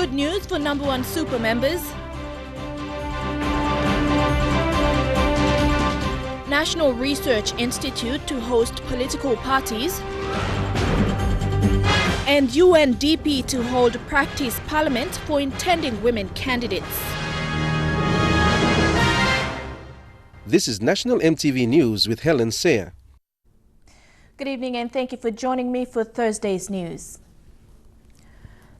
Good news for Nambawan Super members. National Research Institute to host political parties. And UNDP to hold practice parliament for intending women candidates. This is National EMTV News with Helen Seyer. Good evening and thank you for joining me for Thursday's news.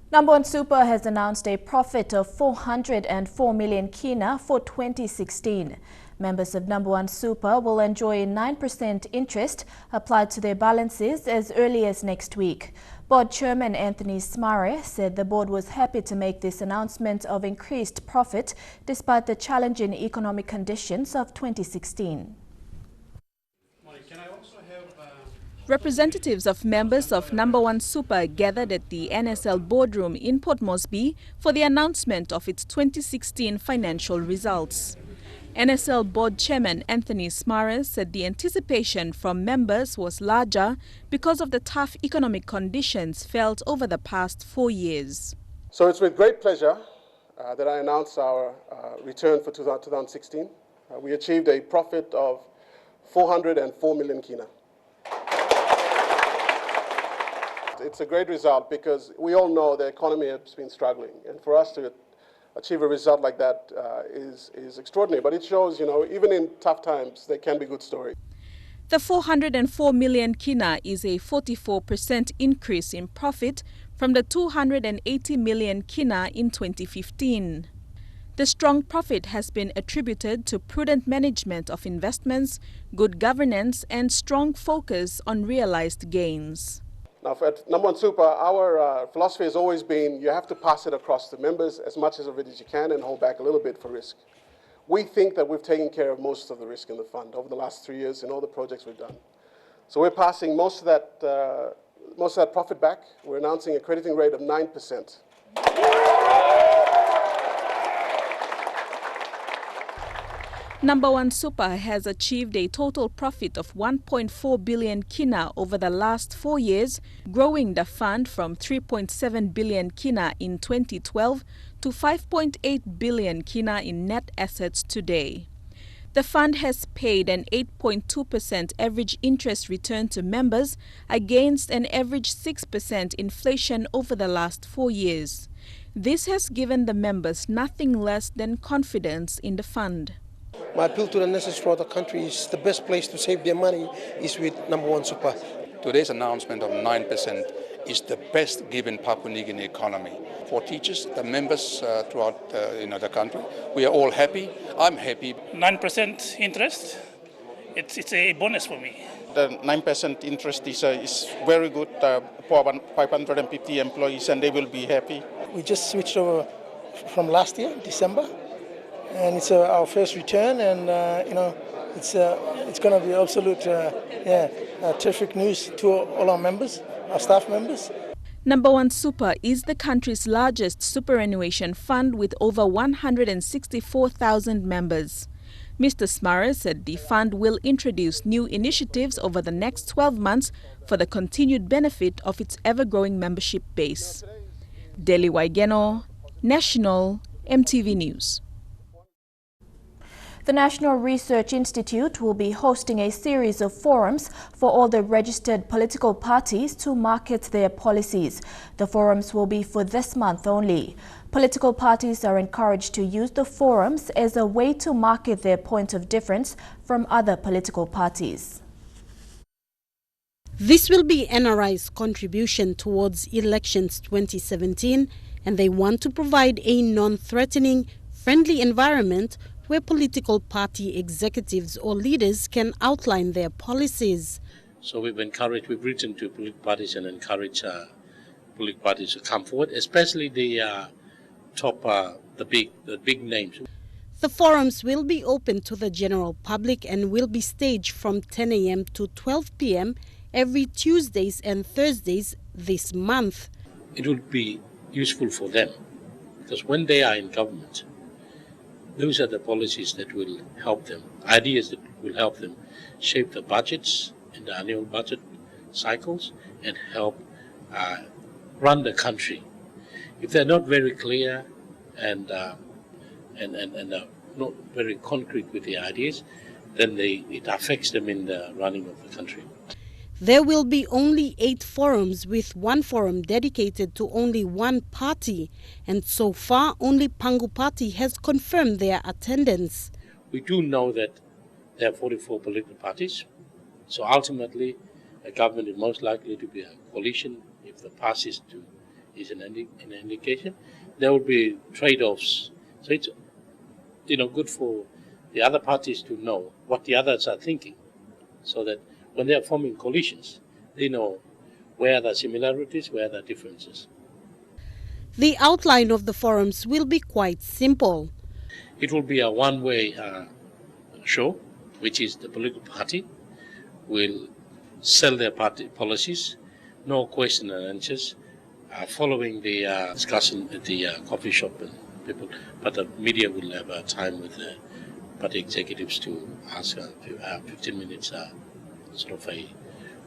Nambawan Super has announced a profit of 404 million kina for 2016. Members of Nambawan Super will enjoy a 9% interest applied to their balances as early as next week. Board Chairman Anthony Smare said the board was happy to make this announcement of increased profit despite the challenging economic conditions of 2016. Representatives of members of Nambawan Super gathered at the NSL boardroom in Port Moresby for the announcement of its 2016 financial results. NSL Board Chairman Anthony Smare said the anticipation from members was larger because of the tough economic conditions felt over the past 4 years. So it's with great pleasure that I announce our return for 2016. We achieved a profit of 404 million kina. It's a great result because we all know the economy has been struggling, and for us to achieve a result like that is extraordinary. But it shows, even in tough times, there can be good stories. The 404 million kina is a 44% increase in profit from the 280 million kina in 2015. The strong profit has been attributed to prudent management of investments, good governance, and strong focus on realized gains. Now, at Nambawan Super, our philosophy has always been you have to pass it across to members as much of it as you can and hold back a little bit for risk. We think that we've taken care of most of the risk in the fund over the last 3 years in all the projects we've done. So we're passing most of that profit back. We're announcing a crediting rate of 9%. Nambawan Super has achieved a total profit of 1.4 billion kina over the last 4 years, growing the fund from 3.7 billion kina in 2012 to 5.8 billion kina in net assets today. The fund has paid an 8.2% average interest return to members against an average 6% inflation over the last 4 years. This has given the members nothing less than confidence in the fund. My appeal to the nurses throughout the country is the best place to save their money is with Nambawan Super. Today's announcement of 9% is the best given Papua New Guinea economy. For teachers, the members throughout the country, we are all happy. I'm happy. 9% interest, it's a bonus for me. The 9% interest is very good for 550 employees, and they will be happy. We just switched over from last year, December. And it's our first return, and it's going to be absolute terrific news to all our members, our staff members. Nambawan Super is the country's largest superannuation fund with over 164,000 members. Mr. Smare said the fund will introduce new initiatives over the next 12 months for the continued benefit of its ever-growing membership base. Deli Waigeno, National EMTV News. The National Research Institute will be hosting a series of forums for all the registered political parties to market their policies. The forums will be for this month only. Political parties are encouraged to use the forums as a way to market their point of difference from other political parties. This will be NRI's contribution towards elections 2017, and they want to provide a non-threatening, friendly environment where political party executives or leaders can outline their policies. So we've written to political parties and encourage political parties to come forward, especially the big names. The forums will be open to the general public and will be staged from 10 a.m. to 12 p.m. every Tuesdays and Thursdays this month. It will be useful for them because when they are in government, those are the policies that will help them, ideas that will help them shape the budgets and the annual budget cycles and help run the country If they're not very clear and not very concrete with the ideas, then it affects them in the running of the country. There will be only 8 forums, with 1 forum dedicated to only one party, and so far only Pangu Party has confirmed their attendance. We do know that there are 44 political parties, so ultimately a government is most likely to be a coalition. If the passes is an indication, there will be trade-offs. So it's good for the other parties to know what the others are thinking, so that when they are forming coalitions, they know where there are similarities, where there are differences. The outline of the forums will be quite simple. It will be a one-way show, which is the political party will sell their party policies, no question and answers, following the discussion at the coffee shop and people. But the media will have time with the party executives to ask 15 minutes sort of a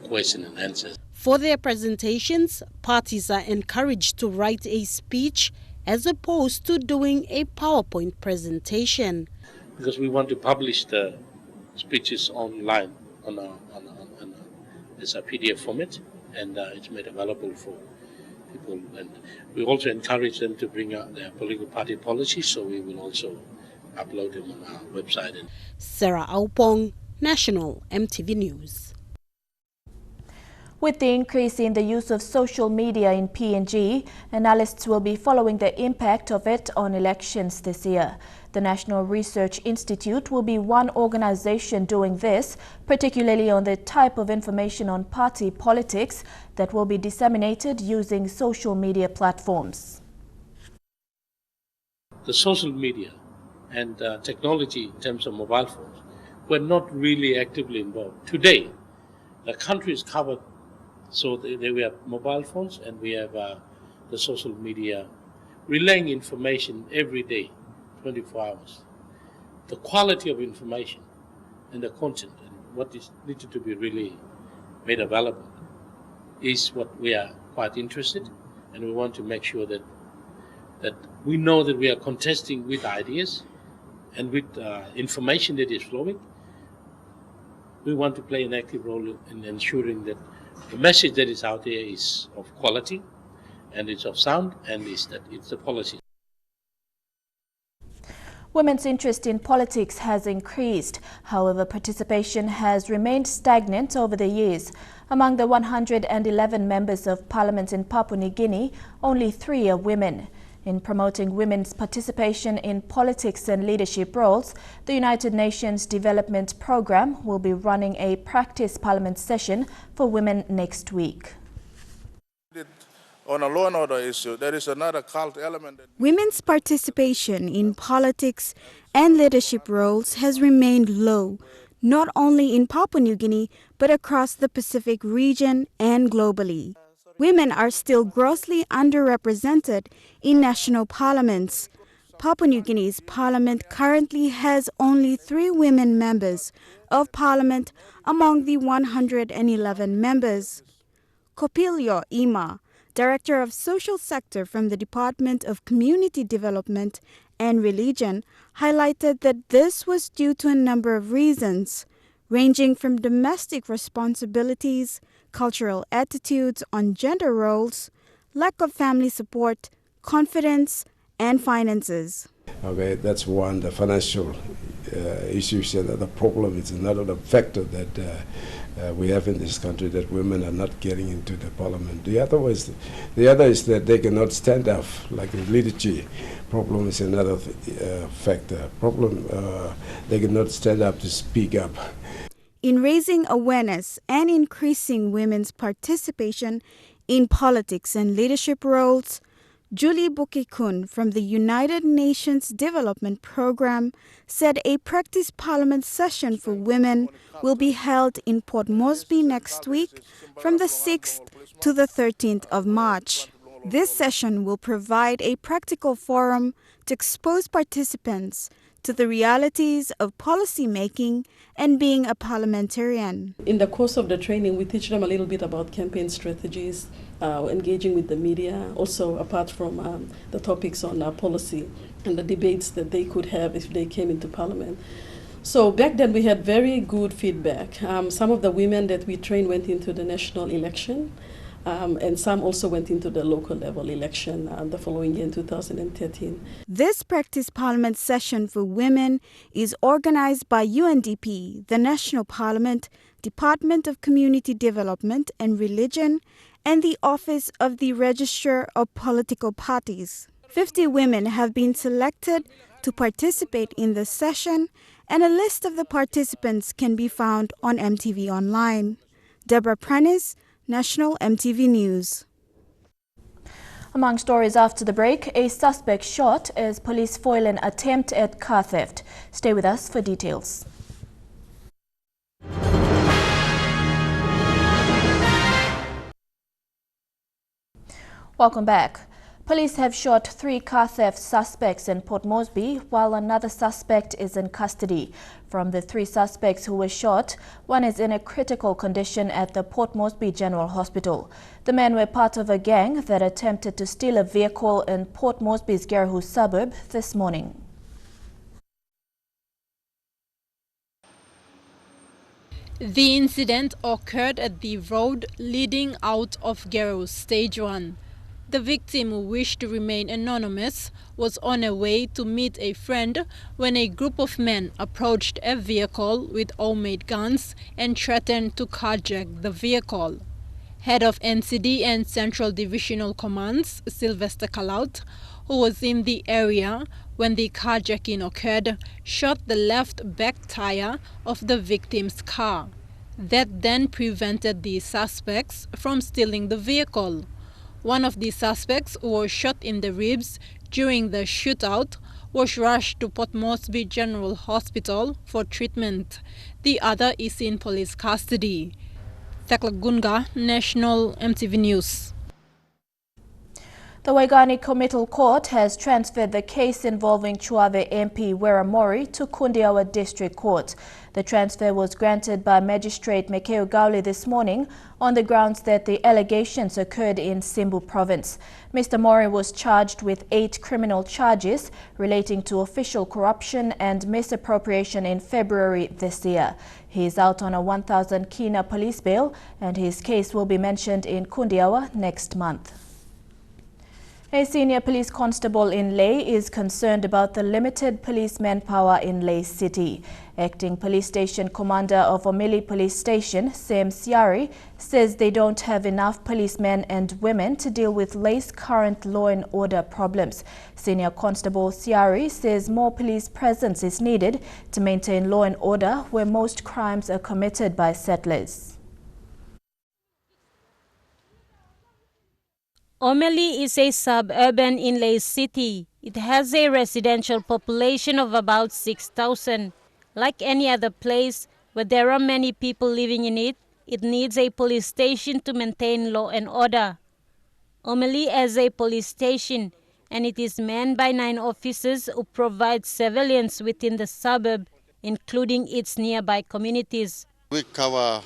question and answer. For their presentations, parties are encouraged to write a speech as opposed to doing a PowerPoint presentation. Because we want to publish the speeches online as a PDF format, and it's made available for people. And we also encourage them to bring out their political party policies, so we will also upload them on our website. Sarah Aupong, National EMTV News. With the increase in the use of social media in PNG, analysts will be following the impact of it on elections this year. The National Research Institute will be one organization doing this, particularly on the type of information on party politics that will be disseminated using social media platforms. The social media and technology in terms of mobile phones were not really actively involved. Today, the country is covered. So we have mobile phones and we have the social media relaying information every day, 24 hours. The quality of information and the content and what is needed to be really made available is what we are quite interested in, and we want to make sure that we know that we are contesting with ideas and with information that is flowing. We want to play an active role in ensuring that the message that is out there is of quality and it's of sound, and it's the policy. Women's interest in politics has increased. However, participation has remained stagnant over the years. Among the 111 members of parliament in Papua New Guinea, only 3 are women. In promoting women's participation in politics and leadership roles, the United Nations Development Programme will be running a practice parliament session for women next week. On a law and order issue, there is another cult element. Women's participation in politics and leadership roles has remained low, not only in Papua New Guinea, but across the Pacific region and globally. Women are still grossly underrepresented in national parliaments. Papua New Guinea's parliament currently has only 3 women members of parliament among the 111 members. Kopilio Ima, Director of Social Sector from the Department of Community Development and Religion, highlighted that this was due to a number of reasons, ranging from domestic responsibilities, cultural attitudes on gender roles, lack of family support, confidence, and finances. Okay, that's one, the financial issues, and the problem is another factor that we have in this country, that women are not getting into the parliament. The other is that they cannot stand up, like the leadership problem is another factor. They cannot stand up to speak up. In raising awareness and increasing women's participation in politics and leadership roles, Julie Bukikun from the United Nations Development Programme said a practice parliament session for women will be held in Port Moresby next week from the 6th to the 13th of March. This session will provide a practical forum to expose participants to the realities of policy making and being a parliamentarian. In the course of the training, we teach them a little bit about campaign strategies, engaging with the media, also apart from the topics on policy and the debates that they could have if they came into parliament. So back then we had very good feedback. Some of the women that we trained went into the national election, and some also went into the local level election the following year in 2013. This practice parliament session for women is organized by UNDP, the National Parliament, Department of Community Development and Religion, and the Office of the Registrar of Political Parties. 50 women have been selected to participate in the session, and a list of the participants can be found on MTV Online. Deborah Prentice, National MTV News. Among stories after the break, a suspect shot as police foil an attempt at car theft. Stay with us for details. Welcome back. Police have shot 3 car theft suspects in Port Moresby, while another suspect is in custody. From the 3 suspects who were shot, one is in a critical condition at the Port Moresby General Hospital. The men were part of a gang that attempted to steal a vehicle in Port Moresby's Garahu suburb this morning. The incident occurred at the road leading out of Garahu Stage 1. The victim, who wished to remain anonymous, was on her way to meet a friend when a group of men approached a vehicle with homemade guns and threatened to carjack the vehicle. Head of NCD and Central Divisional Commands, Sylvester Kalaut, who was in the area when the carjacking occurred, shot the left back tire of the victim's car. That then prevented the suspects from stealing the vehicle. One of the suspects, who was shot in the ribs during the shootout, was rushed to Port Moresby General Hospital for treatment. The other is in police custody. Thakla Gunga, National MTV News. The Waigani Committal Court has transferred the case involving Chuave MP Wera Mori to Kundiawa District Court. The transfer was granted by Magistrate Mekeo Gauli this morning on the grounds that the allegations occurred in Simbu Province. Mr. Mori was charged with 8 criminal charges relating to official corruption and misappropriation in February this year. He is out on a 1,000 kina police bail, and his case will be mentioned in Kundiawa next month. A senior police constable in Lae is concerned about the limited police manpower in Lae City. Acting Police Station Commander of Omili Police Station, Sam Siari, says they don't have enough policemen and women to deal with Lae's current law and order problems. Senior Constable Siari says more police presence is needed to maintain law and order where most crimes are committed by settlers. Omeli is a suburban in Lae City. It has a residential population of about 6,000. Like any other place where there are many people living in it, it needs a police station to maintain law and order. Omeli has a police station, and it is manned by 9 officers who provide surveillance within the suburb, including its nearby communities. We cover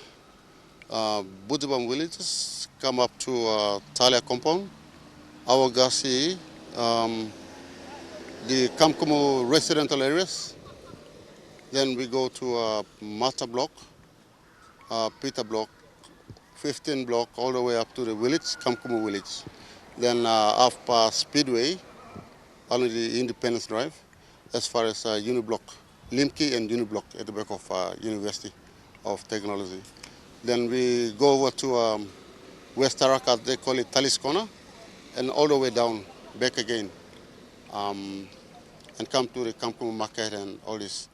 Budibam villages, come up to Talia compound, Awagasi, the Kamkumu residential areas. Then we go to Mata block, Pita block, 15 block, all the way up to the village, Kamkumu village. Then after Speedway, only the Independence Drive, as far as Uniblock, Limki and Uniblock at the back of University of Technology. Then we go over to West Tarakat, they call it Taliskona, and all the way down, back again, and come to the Kamkumu market and all this.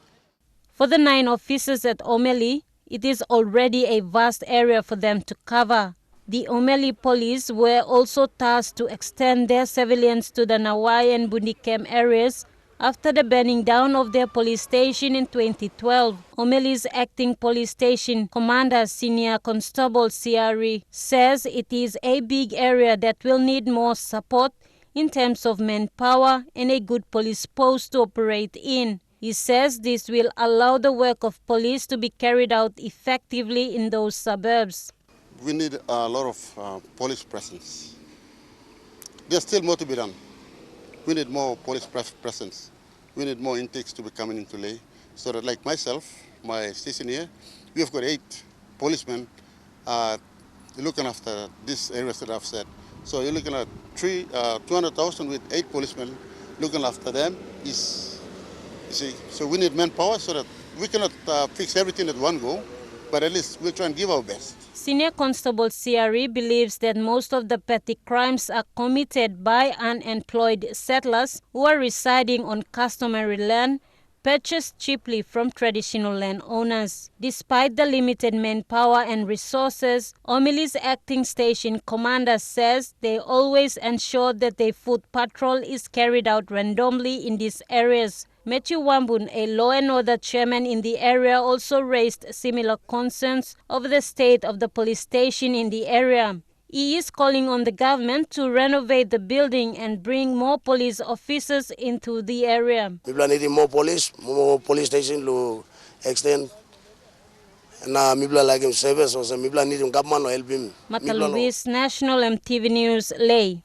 For the 9 officers at Omeli, it is already a vast area for them to cover. The Omeli police were also tasked to extend their surveillance to the Nawai and Bundikem areas after the burning down of their police station in 2012. Omeli's acting police station commander, Senior Constable Siari, says it is a big area that will need more support in terms of manpower and a good police post to operate in. He says this will allow the work of police to be carried out effectively in those suburbs. We need a lot of police presence. There's still more to be done. We need more police presence. We need more intakes to be coming into Leh. So that, like myself, my station here, we have got 8 policemen looking after these areas that I've said. So you're looking at 200,000 with 8 policemen looking after them. You see, so we need manpower so that we cannot fix everything at one go, but at least we'll try and give our best. Senior Constable CRE believes that most of the petty crimes are committed by unemployed settlers who are residing on customary land purchased cheaply from traditional landowners. Despite the limited manpower and resources, Omili's acting station commander says they always ensure that their foot patrol is carried out randomly in these areas. Matthew Wambun, a law and order chairman in the area, also raised similar concerns over the state of the police station in the area. He is calling on the government to renovate the building and bring more police officers into the area. People need more police station to extend. And people like him service, or people need government to help him. Mata Luis, National MTV News, Leh.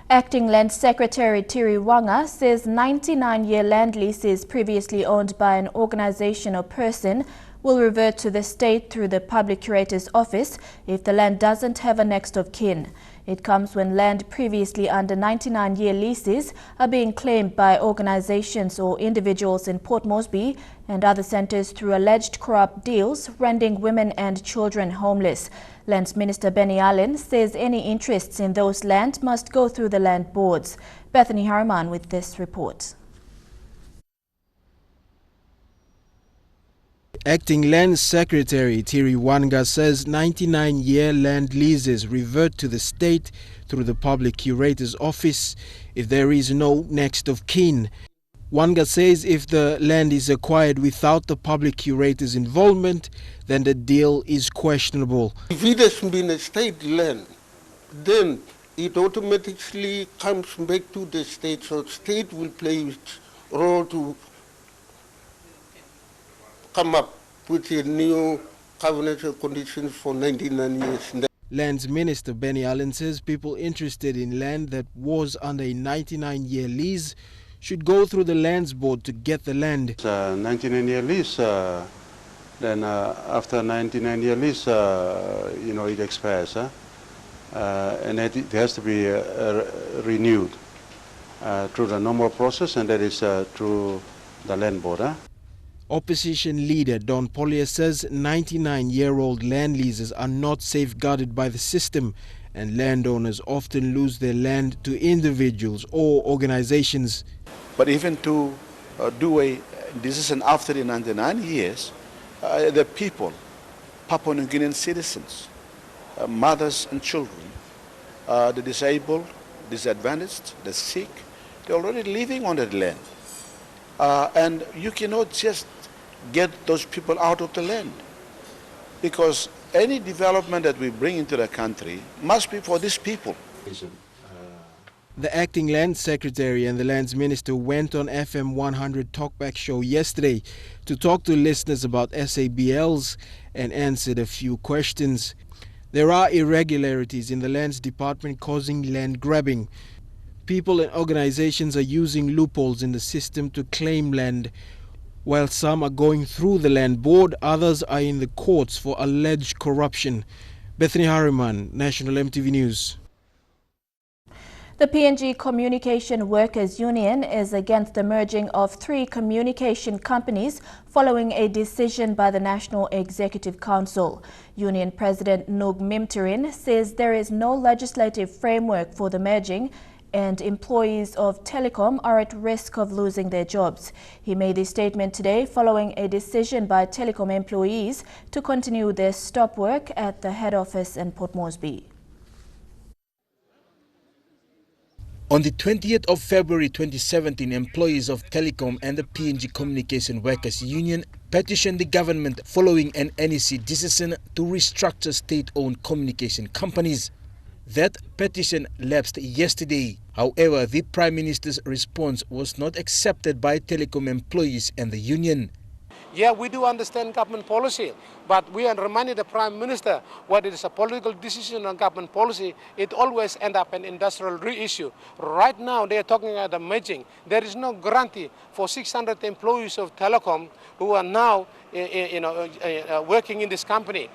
Acting Land Secretary Tiri Wanga says 99-year land leases previously owned by an organization or person will revert to the state through the Public Curator's Office if the land doesn't have a next of kin. It comes when land previously under 99-year leases are being claimed by organizations or individuals in Port Moresby and other centers through alleged corrupt deals, rendering women and children homeless. Lands Minister Benny Allen says any interests in those land must go through the land boards. Bethany Harriman with this report. Acting Land Secretary Tiri Wanga says 99-year land leases revert to the state through the Public Curator's Office if there is no next of kin. Wanga says if the land is acquired without the Public Curator's involvement, then the deal is questionable. If it has been a state land, then it automatically comes back to the state, so the state will play its role to come up with a new covenantal conditions for 99 years. Lands Minister Benny Allen says people interested in land that was under a 99-year lease should go through the lands board to get the land. 99-year lease, then after 99-year lease, it expires, and it has to be renewed through the normal process, and that is through the land board. Opposition leader Don Pollier says 99-year-old land leases are not safeguarded by the system and landowners often lose their land to individuals or organizations. But even to do a decision after the 99 years, the people, Papua New Guinean citizens, mothers and children, the disabled, disadvantaged, the sick, they're already living on that land. And you cannot just get those people out of the land, because any development that we bring into the country must be for these people. The acting land secretary and the lands minister went on FM 100 Talkback show yesterday to talk to listeners about SABLs and answered a few questions. There are irregularities in the lands department causing land grabbing. People and organizations are using loopholes in the system to claim land. While some are going through the land board, others are in the courts for alleged corruption. Bethany Harriman, National MTV News. The PNG Communication Workers Union is against the merging of 3 communication companies following a decision by the National Executive Council. Union President Nug Mimtirin says there is no legislative framework for the merging and employees of Telecom are at risk of losing their jobs. He made this statement today following a decision by Telecom employees to continue their stop work at the head office in Port Moresby. On the 20th of February 2017, employees of Telecom and the PNG Communication Workers Union petitioned the government following an NEC decision to restructure state-owned communication companies. That petition lapsed yesterday. However, the Prime Minister's response was not accepted by telecom employees and the union. Yeah, we do understand government policy, but we are reminding the Prime Minister what it is a political decision on government policy, it always ends up an industrial reissue. Right now, they are talking about the merging. There is no guarantee for 600 employees of telecom who are now working in this company.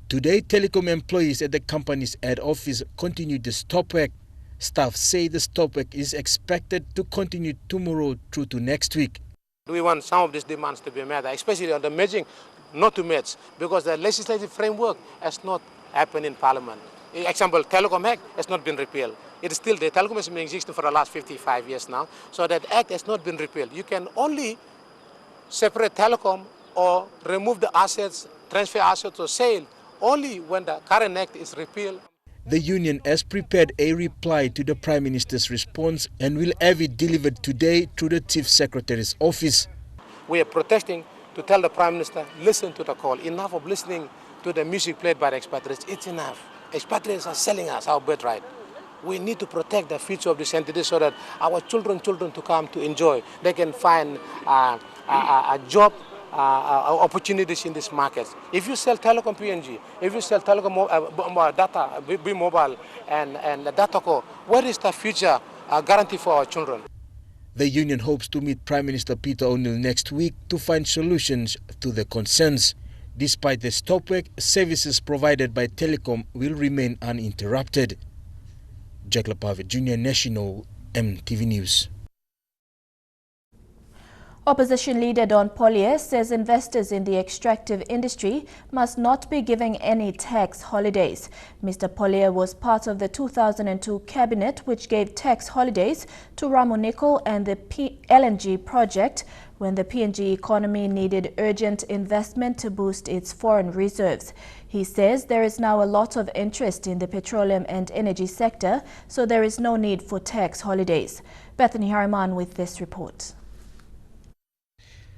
Today, telecom employees at the company's head office continued the stop work. Staff say the stop work is expected to continue tomorrow through to next week. We want some of these demands to be met, especially on the merging, not to merge, because the legislative framework has not happened in Parliament. Example, Telecom Act has not been repealed. It is still, the telecom has been existing for the last 55 years now, so that act has not been repealed. You can only separate telecom or remove the assets, transfer assets or sale, only when the current act is repealed. The union has prepared a reply to the Prime Minister's response and will have it delivered today through the Chief Secretary's office. We are protesting to tell the Prime Minister, listen to the call. Enough of listening to the music played by the expatriates. It's enough. Expatriates are selling us our birthright. We need to protect the future of this entity so that our children to come to enjoy. They can find a job, opportunities in this market. If you sell telecom PNG, if you sell telecom data, B-Mobile and Dataco, where is the future guarantee for our children? The union hopes to meet Prime Minister Peter O'Neill next week to find solutions to the concerns. Despite the stop work, services provided by Telecom will remain uninterrupted. Jack Lapave, Junior National, EMTV News. Opposition leader Don Pollier says investors in the extractive industry must not be giving any tax holidays. Mr. Pollier was part of the 2002 cabinet which gave tax holidays to Ramu Nickel and the LNG project when the PNG economy needed urgent investment to boost its foreign reserves. He says there is now a lot of interest in the petroleum and energy sector, so there is no need for tax holidays. Bethany Harriman with this report.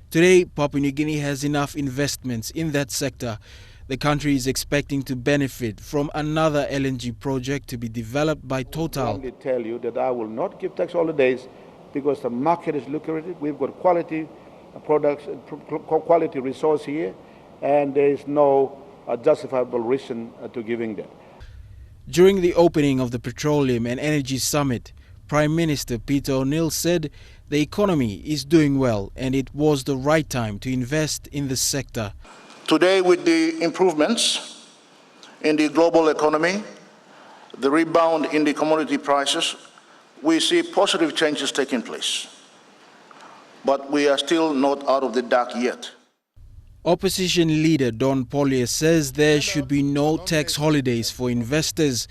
Today, Papua New Guinea has enough investments in that sector. The country is expecting to benefit from another LNG project to be developed by Total. I can tell you that I will not give tax holidays because the market is lucrative. We've got quality products, quality resource here, and there is no justifiable reason to giving that. During the opening of the Petroleum and Energy Summit, Prime Minister Peter O'Neill said the economy is doing well and it was the right time to invest in the sector. Today, with the improvements in the global economy, the rebound in the commodity prices, we see positive changes taking place. But we are still not out of the dark yet. Opposition leader Don Pollier says there should be no tax holidays for investors.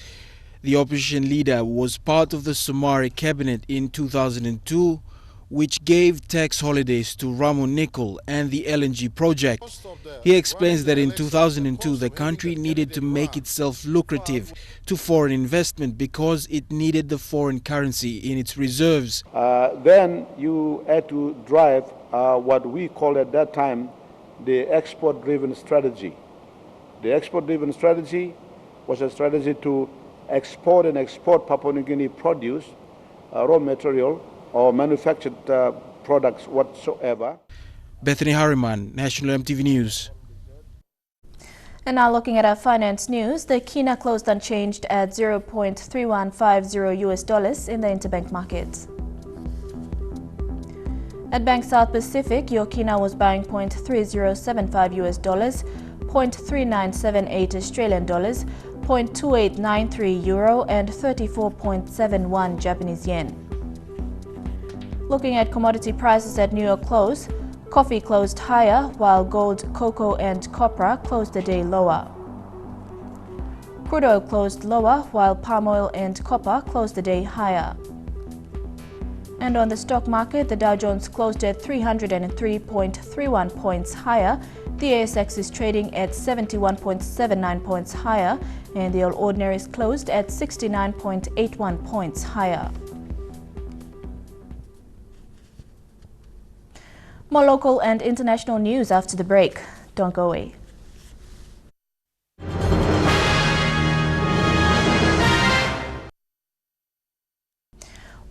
The opposition leader was part of the Somare cabinet in 2002, which gave tax holidays to Ramu Nickel and the LNG project. He explains that in 2002 the country needed to make itself lucrative to foreign investment because it needed the foreign currency in its reserves. Then you had to drive what we called at that time the export-driven strategy. The export-driven strategy was a strategy to export Papua New Guinea produce, raw material, or manufactured products whatsoever. Bethany Harriman, National EMTV News. And now looking at our finance news, the kina closed unchanged at $0.3150 in the interbank market. At Bank South Pacific, your kina was buying $0.3075, $0.3978 Australian dollars, €0.2893 euro and 34.71 Japanese yen. Looking at commodity prices at New York close, coffee closed higher while gold, cocoa and copra closed the day lower. Crude oil closed lower while palm oil and copper closed the day higher. And on the stock market, the Dow Jones closed at 303.31 points higher. The ASX is trading at 71.79 points higher, and the All Ordinaries closed at 69.81 points higher. More local and international news after the break. Don't go away.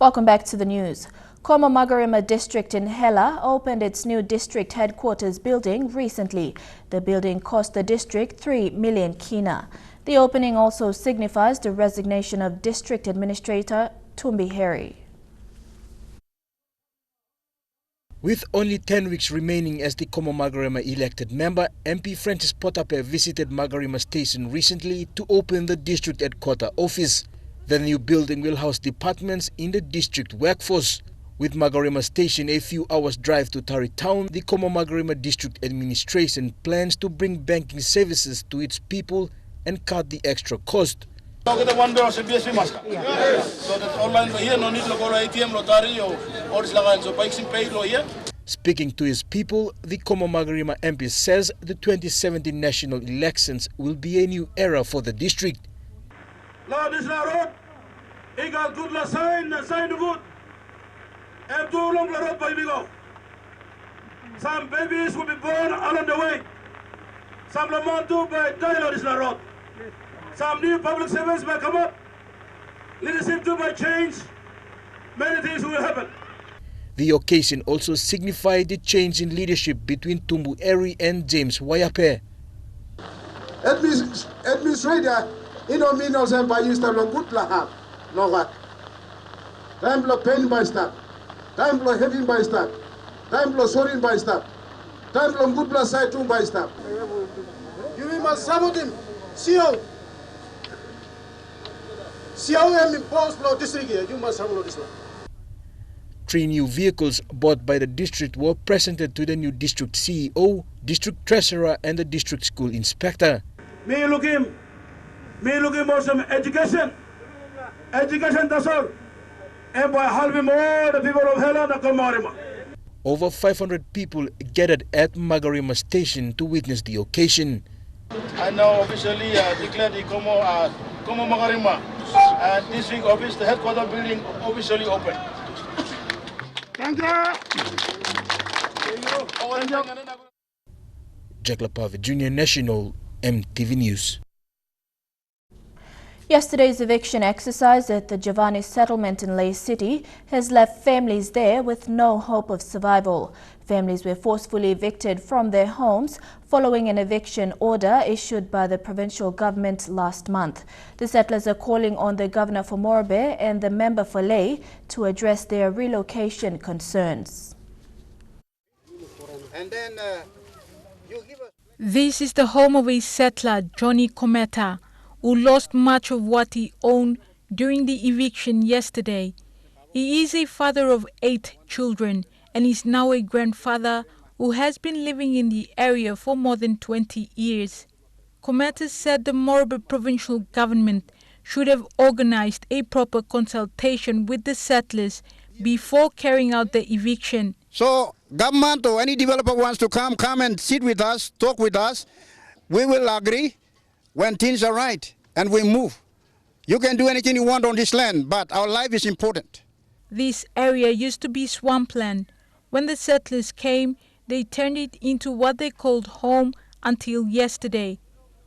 Welcome back to the news. Como Magarima district in Hela opened its new district headquarters building recently. The building cost the district 3 million kina. The opening also signifies the resignation of District Administrator Tumbi Heri. With only 10 weeks remaining as the Como Magarima elected member, MP Francis Potape visited Magarima Station recently to open the district headquarter office. The new building will house departments in the district workforce. With Magarima Station a few hours drive to Tari Town, the Como Magarima District Administration plans to bring banking services to its people and cut the extra cost. So that online here, no need to go to ATM, lottery, or so banking pay here. Speaking to his people, the Como Magarima MP says the 2017 national elections will be a new era for the district. Lord is la road. Egal good la sign the wood. And too long la road by go. Some babies will be born along the way. Some lamantu by dialogue is la road. Some new public servants may come up. Leadership too may change. Many things will happen. The occasion also signified the change in leadership between Tumbu Eri and James Wayape. Administrator, mean no by you stand good lahab. No what? Time blow pain by start. Time blow heavy by start. Time blow sorry by start. Time blow good blood side too by start. You must support him. See you. You must have this one. 3 new vehicles bought by the district were presented to the new district CEO, district treasurer and the district school inspector. Me looking for some education. Education that's all. And by helping all the people of Hela and Magarima. Over 500 people gathered at Magarima Station to witness the occasion. I now officially declare the Como Magarima district office, the headquarters building, officially open. Thank you. Jack Lapave, Junior National, MTV News. Yesterday's eviction exercise at the Giovanni settlement in Ley City has left families there with no hope of survival. Families were forcefully evicted from their homes following an eviction order issued by the provincial government last month. The settlers are calling on the governor for Morobe and the member for Ley to address their relocation concerns. This is the home of a settler, Johnny Cometa, who lost much of what he owned during the eviction yesterday. He is a father of 8 children and is now a grandfather who has been living in the area for more than 20 years. Cometa said the Morobe provincial government should have organized a proper consultation with the settlers before carrying out the eviction. So government or any developer wants to come and sit with us, talk with us, we will agree when things are right and we move. You can do anything you want on this land, but our life is important. This area used to be swampland. When the settlers came, they turned it into what they called home until yesterday.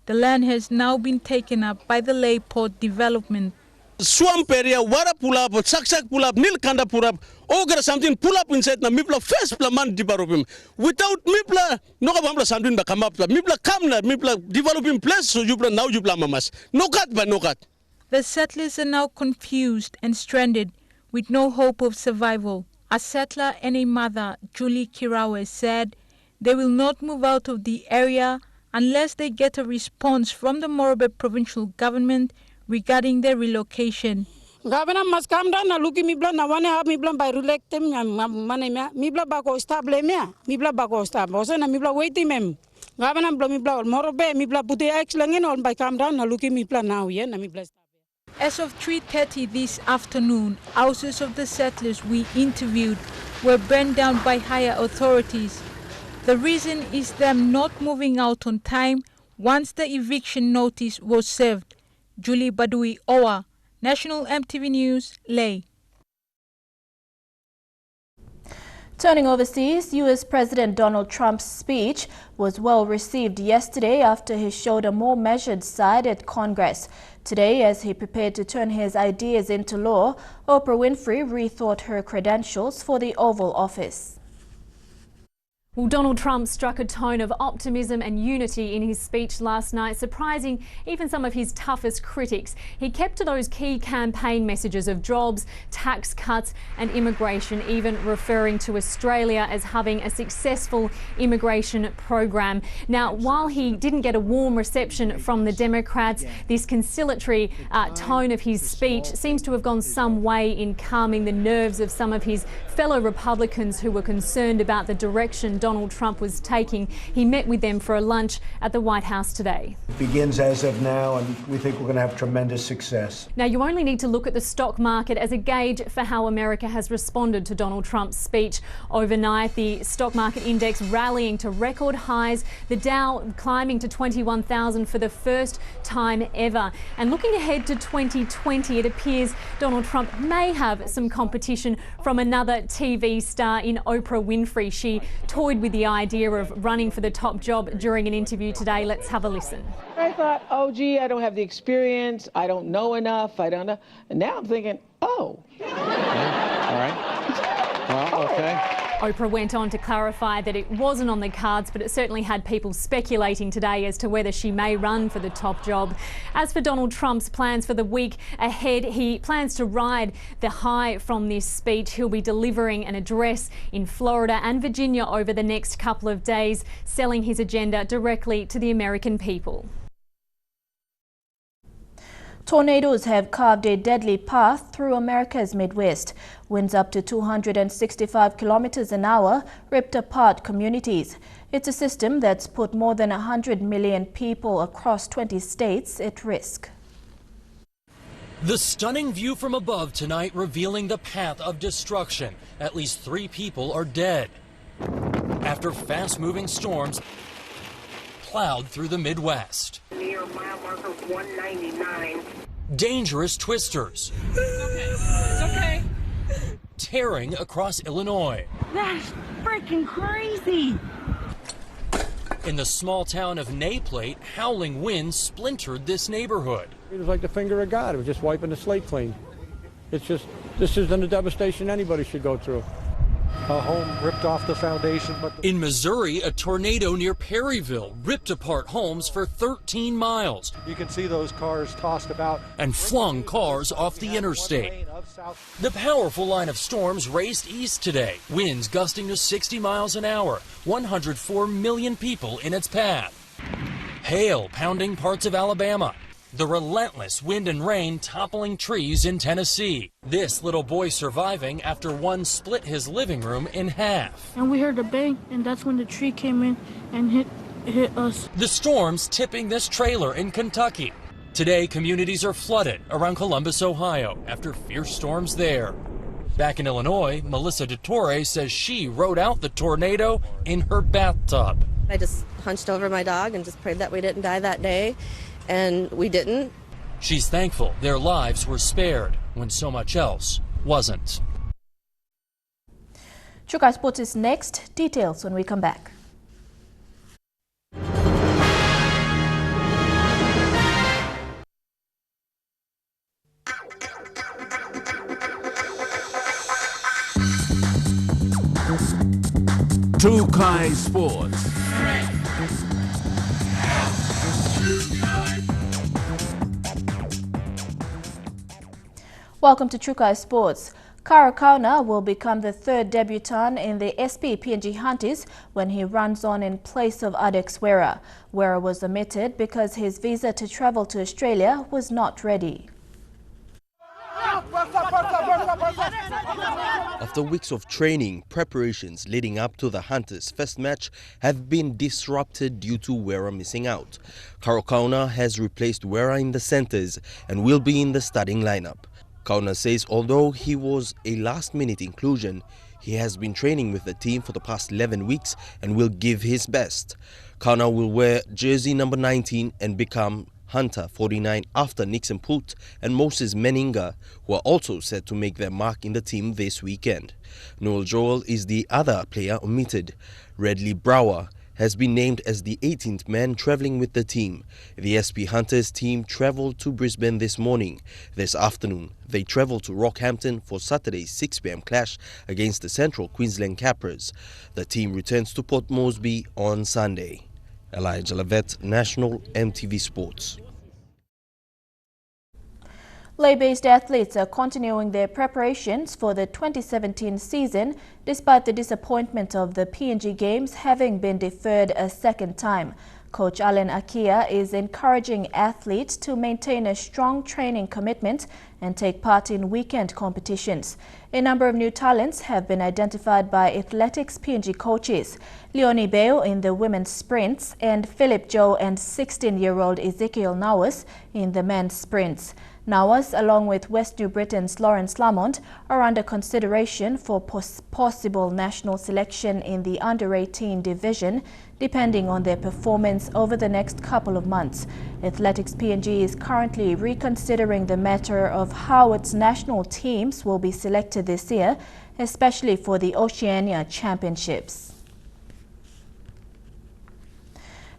The land has now been taken up by the Ley Port Development. Swamp area, water pull up, sak pull up, nilkanda pull up, ogre something pull up inside na mipla first plan developing. Without mipla, no kabambla something ba come up. Mipla come na mipla developing place so you now you mamas. No cut by no cut. The settlers are now confused and stranded with no hope of survival. A settler and a mother, Julie Kirawe, said they will not move out of the area unless they get a response from the Morobe provincial government regarding their relocation. Governor must come down and look at me blood. Now, one have me blood by relecting me blood back or stable me blood back or stable. Also, me blood waiting mem. Governor blow me blood Morobe, me blood put the excellent on by come down and look at me blood now, yeah, me blood. As of 3:30 this afternoon, houses of the settlers we interviewed were burned down by higher authorities. The reason is them not moving out on time once the eviction notice was served. Julie Badui Owa, National MTV News, Ley. Turning overseas, U.S. President Donald Trump's speech was well received yesterday after he showed a more measured side at Congress. Today, as he prepared to turn his ideas into law, Oprah Winfrey rethought her credentials for the Oval Office. Well, Donald Trump struck a tone of optimism and unity in his speech last night, surprising even some of his toughest critics. He kept to those key campaign messages of jobs, tax cuts and immigration, even referring to Australia as having a successful immigration program. Now, while he didn't get a warm reception from the Democrats, this conciliatory tone of his speech seems to have gone some way in calming the nerves of some of his fellow Republicans who were concerned about the direction Donald Trump was taking. He met with them for a lunch at the White House today. It begins as of now, and we think we're going to have tremendous success. Now, you only need to look at the stock market as a gauge for how America has responded to Donald Trump's speech. Overnight, the stock market index rallying to record highs, the Dow climbing to 21,000 for the first time ever. And looking ahead to 2020, it appears Donald Trump may have some competition from another TV star in Oprah Winfrey. She toyed with the idea of running for the top job during an interview today. Let's have a listen. I thought, oh, gee, I don't have the experience. I don't know enough. I don't know. And now I'm thinking, oh. All right. Well, okay. Oprah went on to clarify that it wasn't on the cards, but it certainly had people speculating today as to whether she may run for the top job. As for Donald Trump's plans for the week ahead, he plans to ride the high from this speech. He'll be delivering an address in Florida and Virginia over the next couple of days, selling his agenda directly to the American people. Tornadoes have carved a deadly path through America's Midwest. Winds up to 265 kilometers an hour ripped apart communities. It's a system that's put more than 100 million people across 20 states at risk. The stunning view from above tonight revealing the path of destruction. At least 3 people are dead after fast-moving storms plowed through the Midwest. Near mile marker 199. Dangerous twisters. It's okay. Tearing across Illinois. That's freaking crazy. In the small town of Naplate, howling winds splintered this neighborhood. It was like the finger of God. It was just wiping the slate clean. It's just, this isn't a devastation anybody should go through. A home ripped off the foundation. In Missouri, a tornado near Perryville ripped apart homes for 13 miles. You can see those cars tossed about. And flung cars off the interstate. The powerful line of storms raced east today, winds gusting to 60 miles an hour, 104 million people in its path. Hail pounding parts of Alabama. The relentless wind and rain toppling trees in Tennessee. This little boy surviving after one split his living room in half. And we heard a bang, and that's when the tree came in and hit us. The storms tipping this trailer in Kentucky. Today, communities are flooded around Columbus, Ohio, after fierce storms there. Back in Illinois, Melissa DeTore says she rode out the tornado in her bathtub. I just hunched over my dog and just prayed that we didn't die that day. And we didn't. She's thankful their lives were spared when so much else wasn't. Chukai Sports is next. Details when we come back. Chukai Sports. Welcome to Chukai Sports. Kara Kauna will become the third debutant in the SP PNG Hunters when he runs on in place of Adex Wera. Wera was omitted because his visa to travel to Australia was not ready. After weeks of training, preparations leading up to the Hunters' first match have been disrupted due to Wera missing out. Kara Kauna has replaced Wera in the centres and will be in the starting lineup. Kauna says although he was a last-minute inclusion, he has been training with the team for the past 11 weeks and will give his best. Kauna will wear jersey number 19 and become Hunter, 49, after Nixon Put, and Moses Meninga, who are also set to make their mark in the team this weekend. Noel Joel is the other player omitted. Redley Brower has been named as the 18th man travelling with the team. The SP Hunters team travelled to Brisbane this morning. This afternoon, they travelled to Rockhampton for Saturday's 6 p.m. clash against the Central Queensland Capras. The team returns to Port Moresby on Sunday. Elijah Levet, National EMTV Sports. Lae-based athletes are continuing their preparations for the 2017 season despite the disappointment of the PNG Games having been deferred a second time. Coach Alan Akia is encouraging athletes to maintain a strong training commitment and take part in weekend competitions. A number of new talents have been identified by athletics PNG coaches. Leonie Bale in the women's sprints and Philip Joe and 16-year-old Ezekiel Nawas in the men's sprints. Nawas, along with West New Britain's Lawrence Lamont, are under consideration for possible national selection in the under-18 division, depending on their performance over the next couple of months. Athletics PNG is currently reconsidering the matter of how its national teams will be selected this year, especially for the Oceania Championships.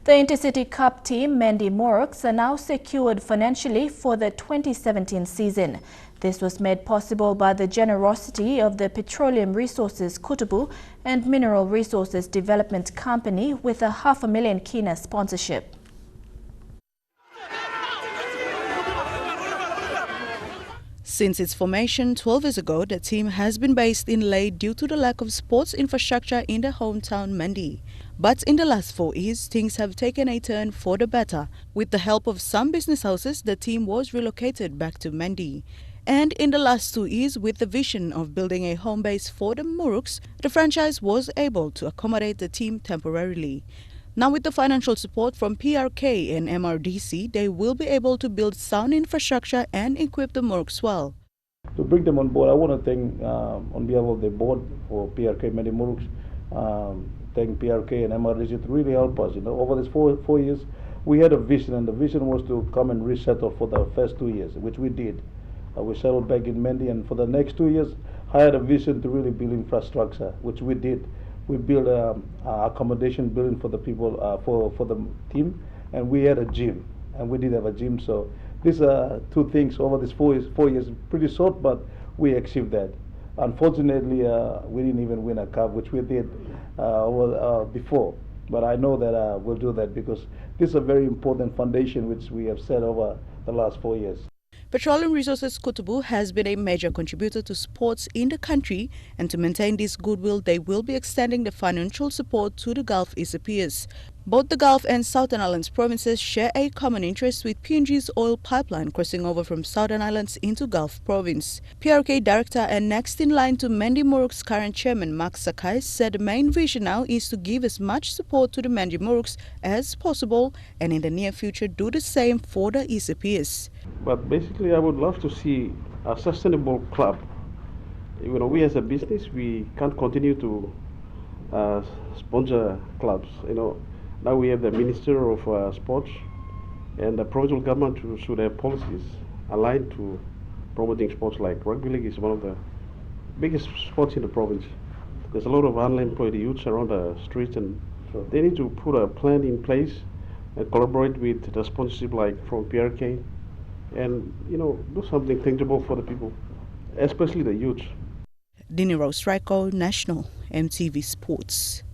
The Intercity Cup team, Mendy Moruks, are now secured financially for the 2017 season. This was made possible by the generosity of the Petroleum Resources Kutubu and Mineral Resources Development Company with a $500,000 kina sponsorship. Since its formation 12 years ago, the team has been based in Lae due to the lack of sports infrastructure in the hometown Mendy. But in the last 4 years, things have taken a turn for the better. With the help of some business houses, the team was relocated back to Mendy. And in the last 2 years, with the vision of building a home base for the Moruks, the franchise was able to accommodate the team temporarily. Now with the financial support from PRK and MRDC, they will be able to build sound infrastructure and equip the Moruks well. To bring them on board, I want to thank on behalf of the board for PRK Mendy Moruks, thank PRK and MRDC to really help us. Over these four years, we had a vision, and the vision was to come and resettle for the first 2 years, which we did. We settled back in Mendy, and for the next 2 years, I had a vision to really build infrastructure, which we did. We built accommodation building for the people, for the team, and we had a gym, and we did have a gym. So these are two things over these 4 years, pretty short, but we achieved that. Unfortunately, we didn't even win a cup, which we did before. But I know that we'll do that because this is a very important foundation which we have set over the last 4 years. Petroleum Resources Kutubu has been a major contributor to sports in the country, and to maintain this goodwill, they will be extending the financial support to the Gulf ECPs. Both the Gulf and Southern Islands provinces share a common interest with PNG's oil pipeline crossing over from Southern Islands into Gulf Province. PRK Director and next in line to Mendy Moruks' current chairman Mark Sakai said the main vision now is to give as much support to the Mendy Moruks as possible, and in the near future do the same for the ECPs. But basically, I would love to see a sustainable club. We as a business, we can't continue to sponsor clubs. Now we have the Minister of Sports, and the provincial government should have policies aligned to promoting sports. Like rugby league is one of the biggest sports in the province. There's a lot of unemployed youths around the streets, and they need to put a plan in place and collaborate with the sponsorship like from PRK, and do something tangible for the people, especially the youth. Dini Rose Raiko, National EMTV Sports.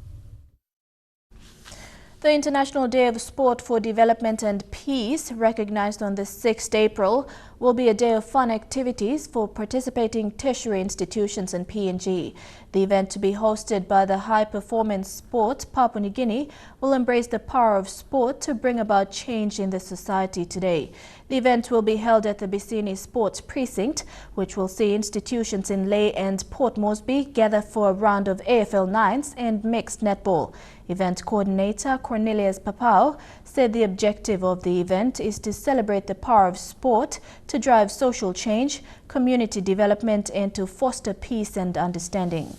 The International Day of Sport for Development and Peace, recognized on the 6th April, will be a day of fun activities for participating tertiary institutions in PNG. The event, to be hosted by the High Performance Sport Papua New Guinea, will embrace the power of sport to bring about change in the society today. The event will be held at the Bisini Sports Precinct, which will see institutions in Lae and Port Moresby gather for a round of AFL 9s and mixed netball. Event coordinator Cornelius Papao said the objective of the event is to celebrate the power of sport to drive social change, community development, and to foster peace and understanding.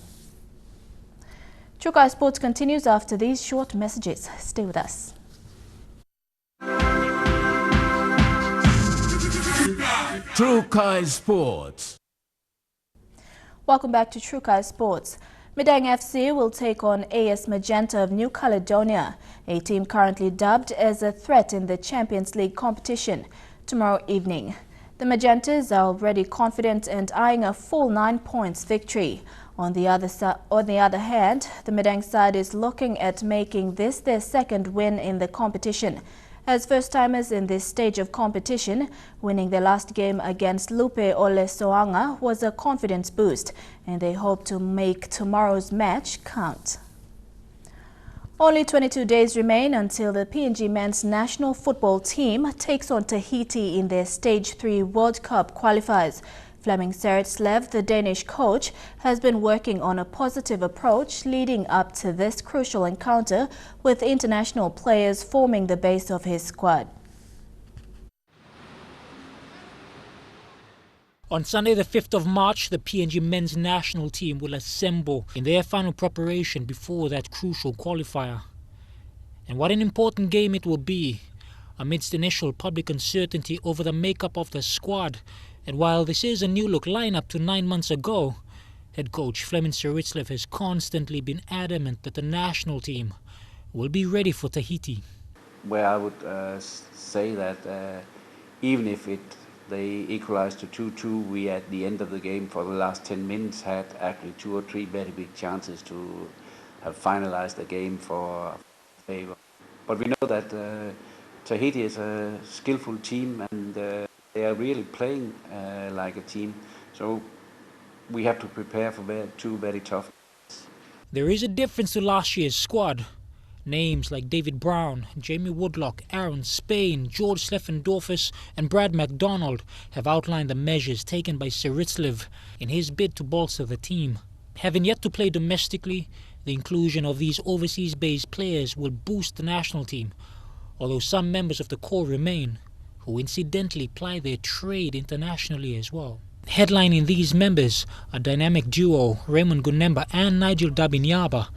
Chukai Sports continues after these short messages. Stay with us. True Kai Sports. Welcome back to True Kai Sports. Madang FC will take on AS Magenta of New Caledonia, a team currently dubbed as a threat in the Champions League competition, tomorrow evening. The Magentas are already confident and eyeing a full 9 points victory. On the other hand, the Madang side is looking at making this their second win in the competition. As first-timers in this stage of competition, winning their last game against Lupe Ole Soanga was a confidence boost, and they hope to make tomorrow's match count. Only 22 days remain until the PNG men's national football team takes on Tahiti in their Stage 3 World Cup qualifiers. Flemming Seritslev, the Danish coach, has been working on a positive approach leading up to this crucial encounter, with international players forming the base of his squad. On Sunday, the 5th of March, the PNG men's national team will assemble in their final preparation before that crucial qualifier. And what an important game it will be, amidst initial public uncertainty over the makeup of the squad. And while this is a new-look lineup to 9 months ago, head coach Flemming Seritslev has constantly been adamant that the national team will be ready for Tahiti. Where I would say that even if they equalized to 2-2, we at the end of the game for the last 10 minutes had actually 2 or 3 very big chances to have finalized the game for favor. But we know that Tahiti is a skillful team, and they are really playing like a team. So we have to prepare for 2 very tough games. There is a difference to last year's squad. Names like David Brown, Jamie Woodlock, Aaron Spain, George Sleffendorfus and Brad MacDonald have outlined the measures taken by Seritslev in his bid to bolster the team. Having yet to play domestically, the inclusion of these overseas-based players will boost the national team, although some members of the core remain, who incidentally ply their trade internationally as well. Headlining these members are dynamic duo Raymond Gunemba and Nigel Dabinyaba,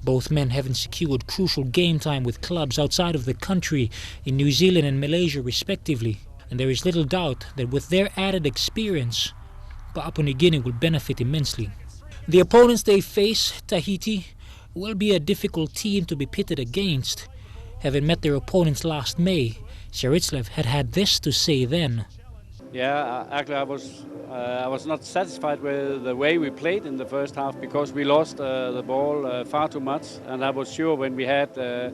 both men having secured crucial game time with clubs outside of the country in New Zealand and Malaysia respectively. And there is little doubt that with their added experience, Papua New Guinea will benefit immensely. The opponents they face, Tahiti, will be a difficult team to be pitted against. Having met their opponents last May, Seritslev had this to say then. Yeah, actually I was not satisfied with the way we played in the first half, because we lost the ball far too much, and I was sure when we had the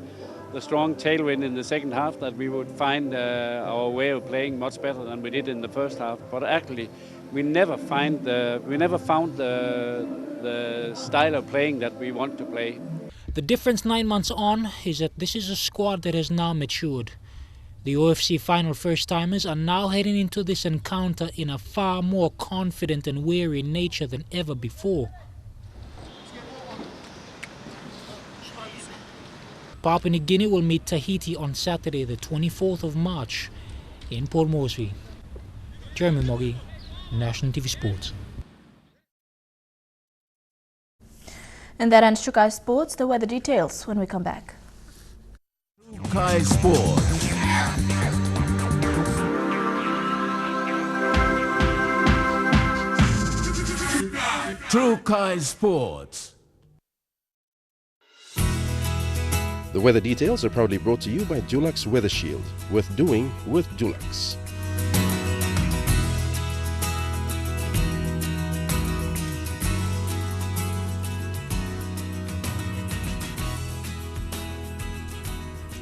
strong tailwind in the second half that we would find our way of playing much better than we did in the first half. But actually we never found the style of playing that we want to play. The difference 9 months on is that this is a squad that has now matured. The OFC final first-timers are now heading into this encounter in a far more confident and wary nature than ever before. Papua New Guinea will meet Tahiti on Saturday, the 24th of March in Port Moresby. Jeremy Moggy, National TV Sports. And that ends True Kai Sports. The weather details when we come back. True Kai Sports. True Kai Sports. The weather details are proudly brought to you by Dulux Weather Shield. Worth doing with Dulux.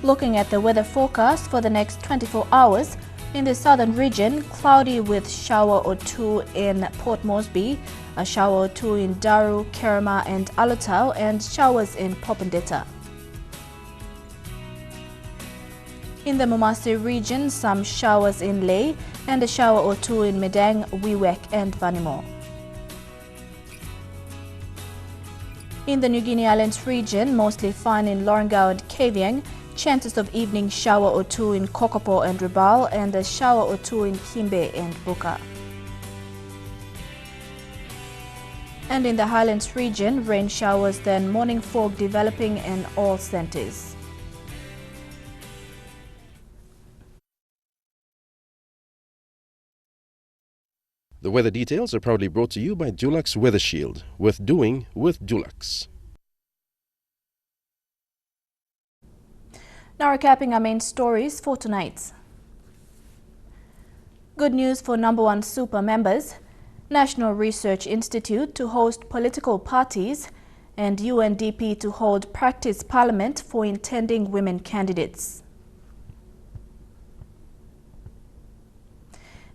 Looking at the weather forecast for the next 24 hours, in the southern region, cloudy with shower or 2 in Port Moresby, a shower or 2 in Daru, Kerema and Alotau, and showers in Popondetta. In the Momase region, some showers in Lae and a shower or 2 in Madang, Wewak and Vanimo. In the New Guinea Islands region, mostly fine in Lorengau and Kavieng, chances of evening shower or 2 in Kokopo and Rabaul, and a shower or 2 in Himbe and Buka. And in the Highlands region, rain showers, then morning fog developing in all centres. The weather details are proudly brought to you by Dulux Weather Shield. Worth doing with Dulux. Now recapping our main stories for tonight. Good news for Nambawan Super members. National Research Institute to host political parties and UNDP to hold practice parliament for intending women candidates.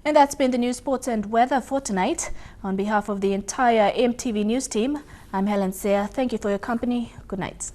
And that's been the news, sports and weather for tonight. On behalf of the entire EMTV news team, I'm Helen Seah. Thank you for your company. Good night.